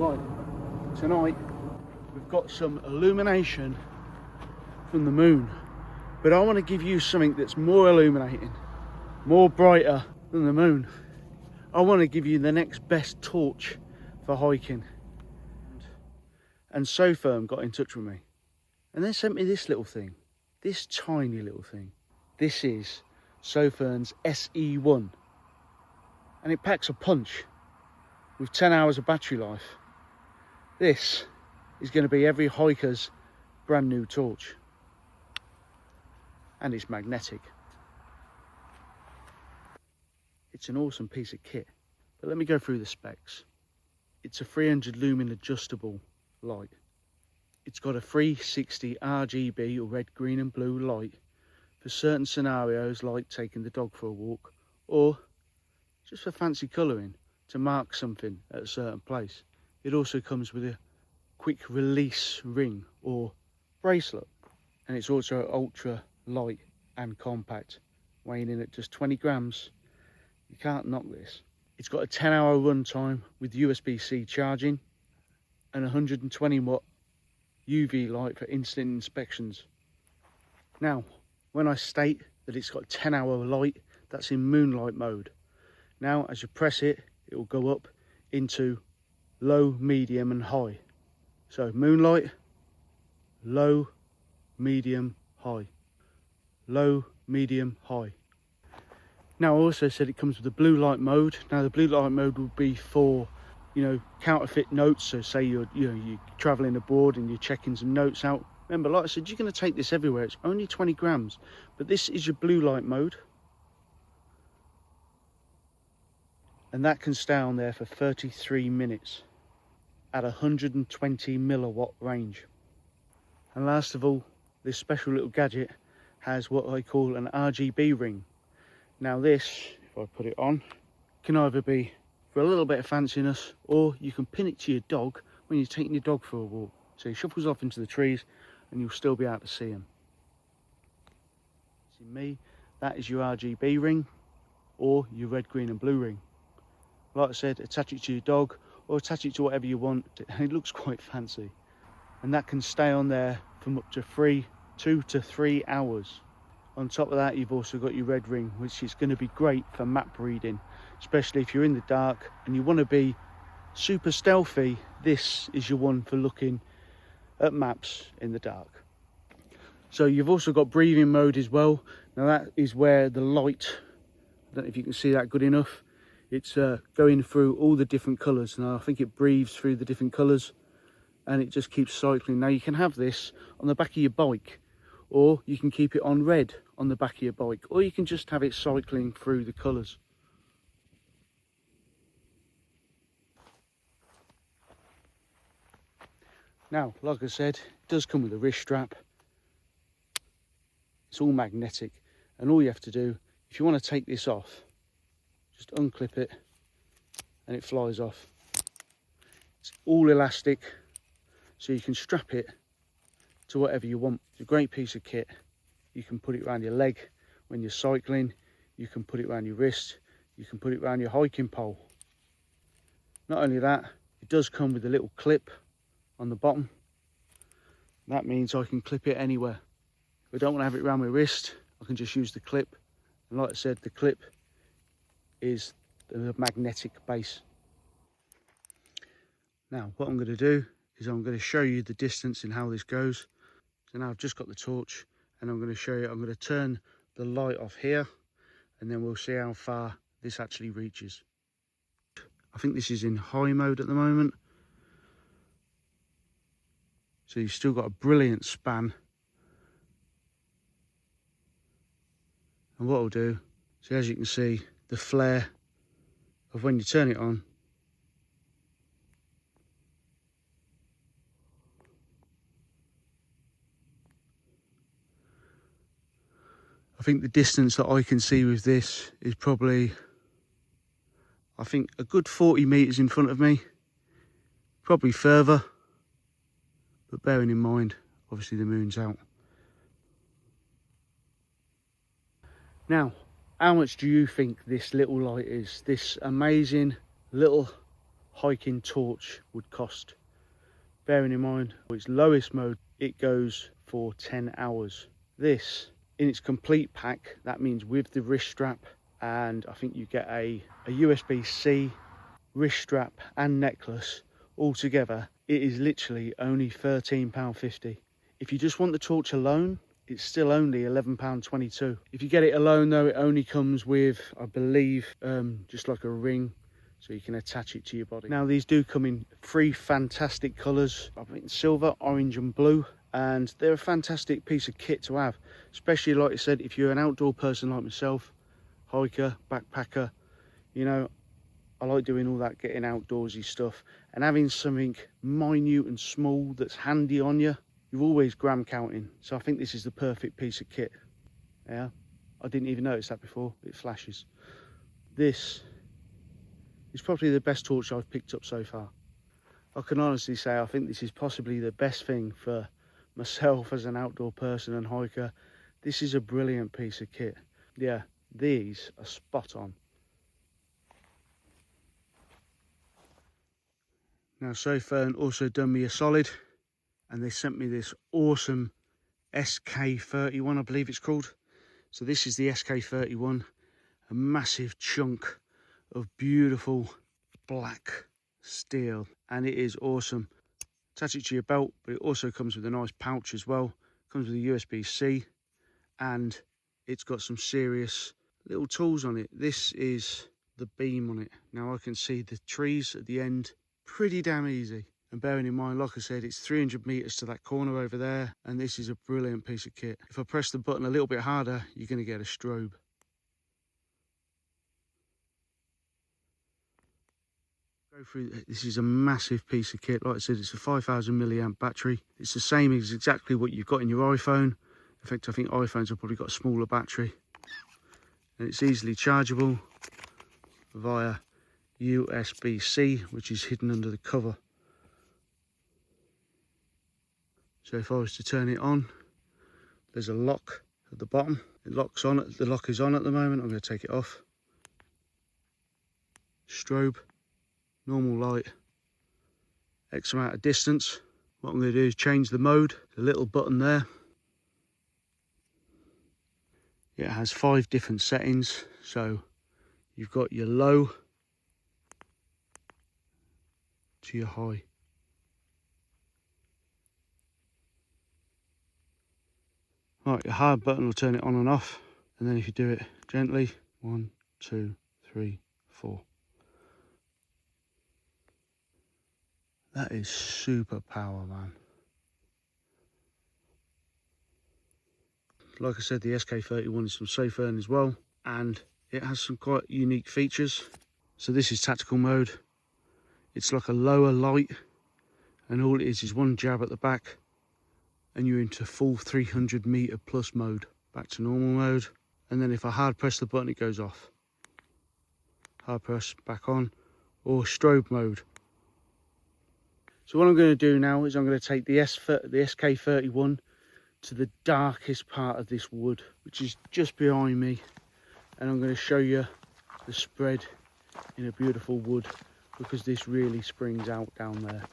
Right, tonight we've got some illumination from the moon, but I want to give you something that's more illuminating, more brighter than the moon. I want to give you the next best torch for hiking. And Sofirn got in touch with me and they sent me this little thing, this tiny little thing. This is Sofirn's SE1 and it packs a punch with 10 hours of battery life. This is going to be every hiker's brand new torch, and it's magnetic. It's an awesome piece of kit, but let me go through the specs. It's a 300 lumen adjustable light. It's got a 360 RGB or red, green and blue light for certain scenarios like taking the dog for a walk or just for fancy colouring to mark something at a certain place. It also comes with a quick release ring or bracelet, and it's also ultra light and compact, weighing in at just 20 grams. You can't knock this. It's got a 10-hour run time with USB-C charging and 120 watt UV light for instant inspections. Now, when I state that it's got 10-hour light, that's in moonlight mode. Now, as you press it, it will go up into low, medium and high. So moonlight, low, medium, high. Low, medium, high. Now I also said it comes with a blue light mode. Now the blue light mode would be for, you know, counterfeit notes. So say you're traveling abroad and you're checking some notes out. Remember, like I said, you're going to take this everywhere. It's only 20 grams, but this is your blue light mode. And that can stay on there for 33 minutes at 120 milliwatt range. And last of all, this special little gadget has what I call an RGB ring. Now this, if I put it on, can either be for a little bit of fanciness, or you can pin it to your dog when you're taking your dog for a walk. So he shuffles off into the trees and you'll still be able to see him. See me, that is your RGB ring or your red, green and blue ring. Like I said, attach it to your dog or attach it to whatever you want. It looks quite fancy. And that can stay on there from up to 2 to 3 hours. On top of that, you've also got your red ring, which is going to be great for map reading, especially if you're in the dark and you want to be super stealthy. This is your one for looking at maps in the dark. So you've also got breathing mode as well. Now that is where the light, I don't know if you can see that good enough, it's going through all the different colours. Now I think it breathes through the different colours and it just keeps cycling. Now you can have this on the back of your bike, or you can keep it on red on the back of your bike, or you can just have it cycling through the colours. Now, like I said, it does come with a wrist strap. It's all magnetic, and all you have to do, if you want to take this off, just unclip it and it flies off. It's all elastic, so you can strap it to whatever you want. It's a great piece of kit. You can put it around your leg when you're cycling, you can put it around your wrist, you can put it around your hiking pole. Not only that, it does come with a little clip on the bottom. That means I can clip it anywhere. If I don't want to have it around my wrist, I can just use the clip. And like I said, the clip is the magnetic base. Now what I'm going to do is I'm going to show you the distance and how this goes. So now I've just got the torch and I'm going to show you, I'm going to turn the light off here and then we'll see how far this actually reaches. I think this is in high mode at the moment. So you've still got a brilliant span. And what I'll do, so as you can see, the flare of when you turn it on, I think the distance that I can see with this is probably, I think a good 40 metres in front of me, probably further, but bearing in mind, obviously the moon's out. Now, how much do you think this little light is? This amazing little hiking torch would cost. Bearing in mind, for its lowest mode, it goes for 10 hours. This, in its complete pack, that means with the wrist strap, and I think you get a USB-C wrist strap and necklace all together, it is literally only £13.50. If you just want the torch alone, it's still only £11.22. If you get it alone though, it only comes with, I believe, just like a ring, so you can attach it to your body. Now these do come in 3 fantastic colours, I think silver, orange and blue, and they're a fantastic piece of kit to have, especially like I said, if you're an outdoor person like myself, hiker, backpacker, you know, I like doing all that getting outdoorsy stuff, and having something minute and small that's handy on you. You're always gram counting, so I think this is the perfect piece of kit. Yeah, I didn't even notice that before. It flashes. This is probably the best torch I've picked up so far. I can honestly say I think this is possibly the best thing for myself as an outdoor person and hiker. This is a brilliant piece of kit. Yeah, these are spot on. Now Sofirn also done me a solid, and they sent me this awesome SK31, I believe it's called. So this is the SK31, a massive chunk of beautiful black steel, and it is awesome. Attach it to your belt, but it also comes with a nice pouch as well. Comes with a USB-C, and it's got some serious little tools on it. This is the beam on it. Now I can see the trees at the end pretty damn easy, and bearing in mind, like I said, it's 300 meters to that corner over there, and this is a brilliant piece of kit. If I press the button a little bit harder, you're going to get a strobe. Go through. This is a massive piece of kit. Like I said, it's a 5000 milliamp battery. It's the same as exactly what you've got in your iPhone. In fact, I think iPhones have probably got a smaller battery, and it's easily chargeable via USB-C, which is hidden under the cover. So if I was to turn it on, there's a lock at the bottom. It locks on. The lock is on at the moment. I'm going to take it off. Strobe, normal light, X amount of distance. What I'm going to do is change the mode. The little button there. It has 5 different settings. So you've got your low to your high. Right, your hard button will turn it on and off, and then if you do it gently, 1, 2, 3, 4. That is super power, man. Like I said, the SK31 is from Sofirn as well, and it has some quite unique features. So this is tactical mode. It's like a lower light, and all it is one jab at the back, and you're into full 300 meter plus mode. Back to normal mode, and then if I hard press the button, it goes off. Hard press, back on, or strobe mode. So what I'm going to do now is I'm going to take the SK31 to the darkest part of this wood, which is just behind me, and I'm going to show you the spread in a beautiful wood, because this really springs out down there.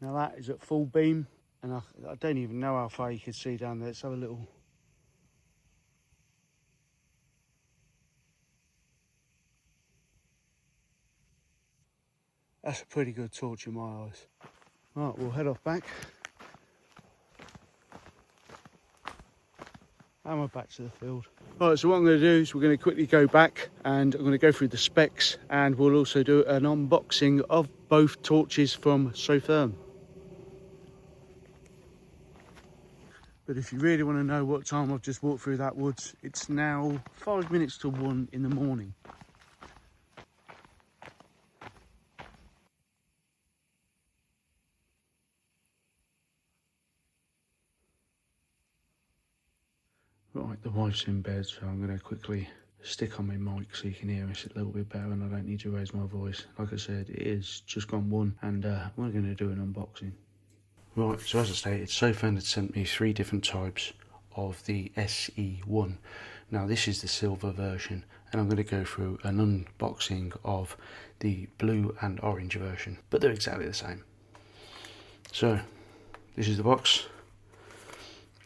Now that is at full beam, and I don't even know how far you can see down there. Let's have a little. That's a pretty good torch in my eyes. Right, we'll head off back. And we're back to the field. Right, so what I'm going to do is we're going to quickly go back, and I'm going to go through the specs, and we'll also do an unboxing of both torches from Sofirn. But if you really want to know what time I've just walked through that woods, it's now 5 minutes to 1 in the morning. Right, the wife's in bed, so I'm going to quickly stick on my mic so you can hear us a little bit better, and I don't need to raise my voice. Like I said, it is just gone 1, and we're going to do an unboxing. Right, so as I stated, Sofirn had sent me 3 different types of the SE1. Now this is the silver version, and I'm going to go through an unboxing of the blue and orange version, but they're exactly the same. So this is the box.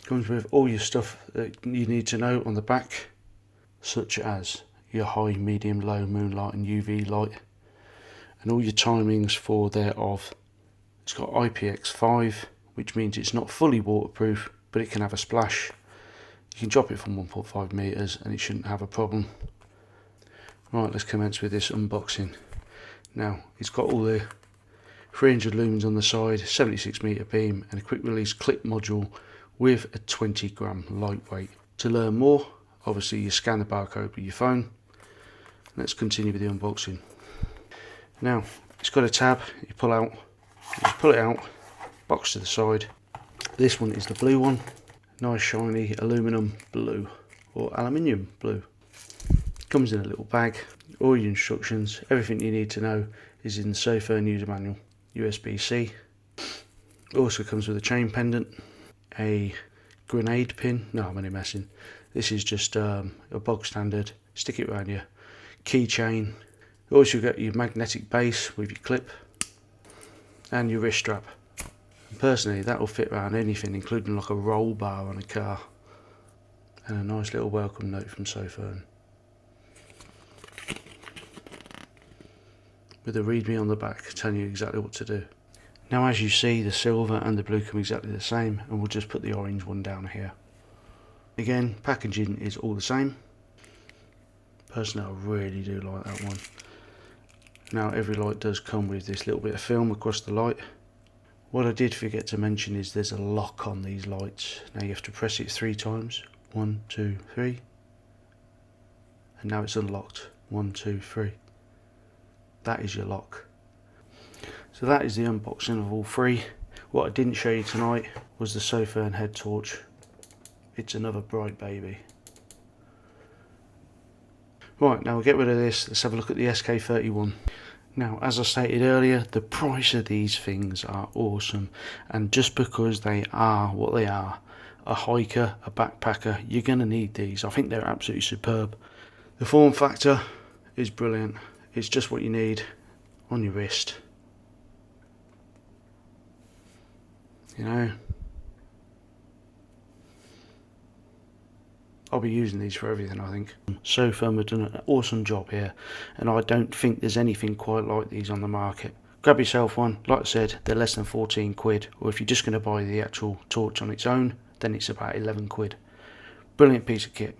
Comes with all your stuff that you need to know on the back, such as your high, medium, low, moonlight and UV light, and all your timings for thereof. It's got IPX5, which means it's not fully waterproof, but it can have a splash. You can drop it from 1.5 meters and it shouldn't have a problem. Right, let's commence with this unboxing. Now, it's got all the 300 lumens on the side, 76 meter beam, and a quick release clip module with a 20 gram lightweight. To learn more, obviously you scan the barcode with your phone. Let's continue with the unboxing. Now, it's got a tab you pull out. Just pull it out, box to the side. This one is the blue one, nice shiny aluminum blue or aluminium blue. Comes in a little bag, all your instructions, everything you need to know is in the Sofirn user manual, USB-C. Also comes with a chain pendant, a grenade pin, no I'm only messing, this is just a bog standard, stick it around your keychain. Also got your magnetic base with your clip, and your wrist strap. And personally, that will fit around anything, including like a roll bar on a car. And a nice little welcome note from Sofirn, with a readme on the back telling you exactly what to do. Now as you see, the silver and the blue come exactly the same, and we'll just put the orange one down here. Again, packaging is all the same. Personally, I really do like that one. Now every light does come with this little bit of film across the light. What I did forget to mention is there's a lock on these lights. Now you have to press it 3 times. 1, 2, 3. And now it's unlocked. 1, 2, 3. That is your lock. So that is the unboxing of all 3. What I didn't show you tonight was the Sofirn head torch. It's another bright baby. Right, now we'll get rid of this. Let's have a look at the SK31. Now, as I stated earlier, the price of these things are awesome, and just because they are what they are, a hiker, a backpacker, you're going to need these. I think they're absolutely superb. The form factor is brilliant. It's just what you need on your wrist. You know, I'll be using these for everything, I think. Sofirn have done an awesome job here, and I don't think there's anything quite like these on the market. Grab yourself one. Like I said, they're less than 14 quid, or if you're just going to buy the actual torch on its own, then it's about 11 quid. Brilliant piece of kit.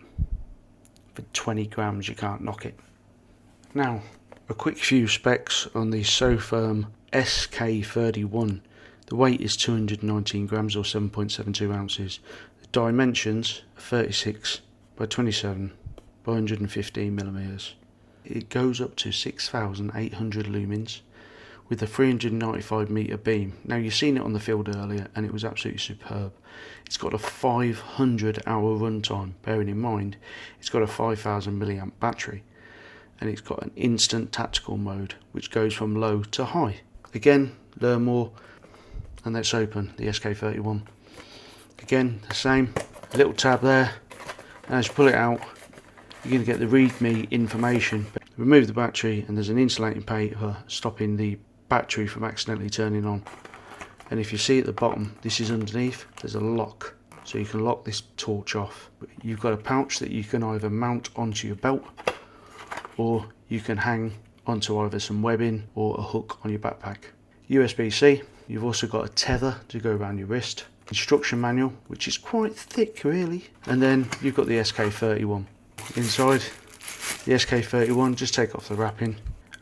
For 20 grams, you can't knock it. Now, a quick few specs on the Sofirn SK31. The weight is 219 grams or 7.72 ounces. Dimensions 36 by 27 by 115 millimeters. It goes up to 6,800 lumens with a 395 meter beam. Now you've seen it on the field earlier and it was absolutely superb. It's got a 500 hour runtime, bearing in mind it's got a 5,000 milliamp battery, and it's got an instant tactical mode which goes from low to high. Again, learn more, and let's open the SK31. Again, the same, a little tab there, and as you pull it out, you're going to get the readme information. Remove the battery, and there's an insulating paper stopping the battery from accidentally turning on. And if you see at the bottom, this is underneath, there's a lock, so you can lock this torch off. You've got a pouch that you can either mount onto your belt, or you can hang onto either some webbing or a hook on your backpack. USB-C, you've also got a tether to go around your wrist. Instruction manual, which is quite thick really, and then you've got the SK31. Inside the SK31, just take off the wrapping,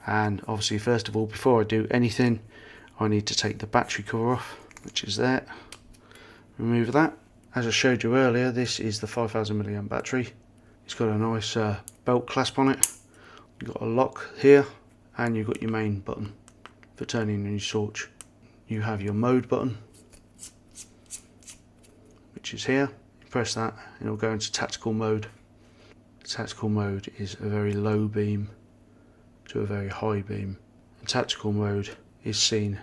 and obviously first of all, before I do anything, I need to take the battery cover off, which is there. Remove that. As I showed you earlier, this is the 5,000 milliamp battery. It's got a nice belt clasp on it. You've got a lock here, and you've got your main button for turning on your torch. You have your mode button, which is here. You press that and it'll go into tactical mode. Tactical mode is a very low beam to a very high beam, and tactical mode is seen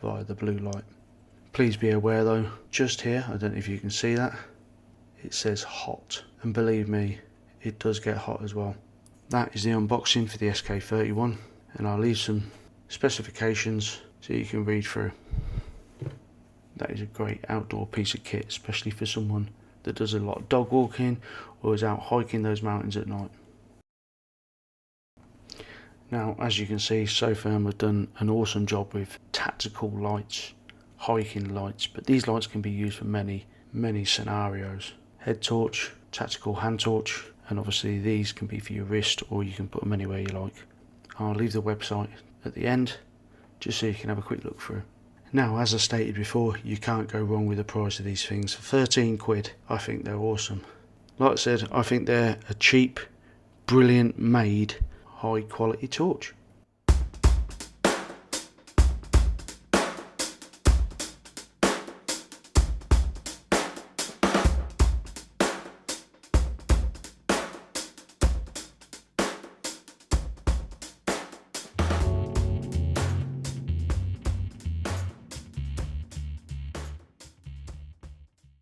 via the blue light. Please be aware though, just here, I don't know if you can see that, it says hot, and believe me, it does get hot as well. That is the unboxing for the SK31, and I'll leave some specifications so you can read through. That is a great outdoor piece of kit, especially for someone that does a lot of dog walking or is out hiking those mountains at night. Now, as you can see, Sofirn have done an awesome job with tactical lights, hiking lights, but these lights can be used for many scenarios. Head torch, tactical hand torch, and obviously these can be for your wrist, or you can put them anywhere you like. I'll leave the website at the end just so you can have a quick look through. Now, as I stated before, you can't go wrong with the price of these things. For 13 quid, I think they're awesome. Like I said, I think they're a cheap, brilliant made, high quality torch.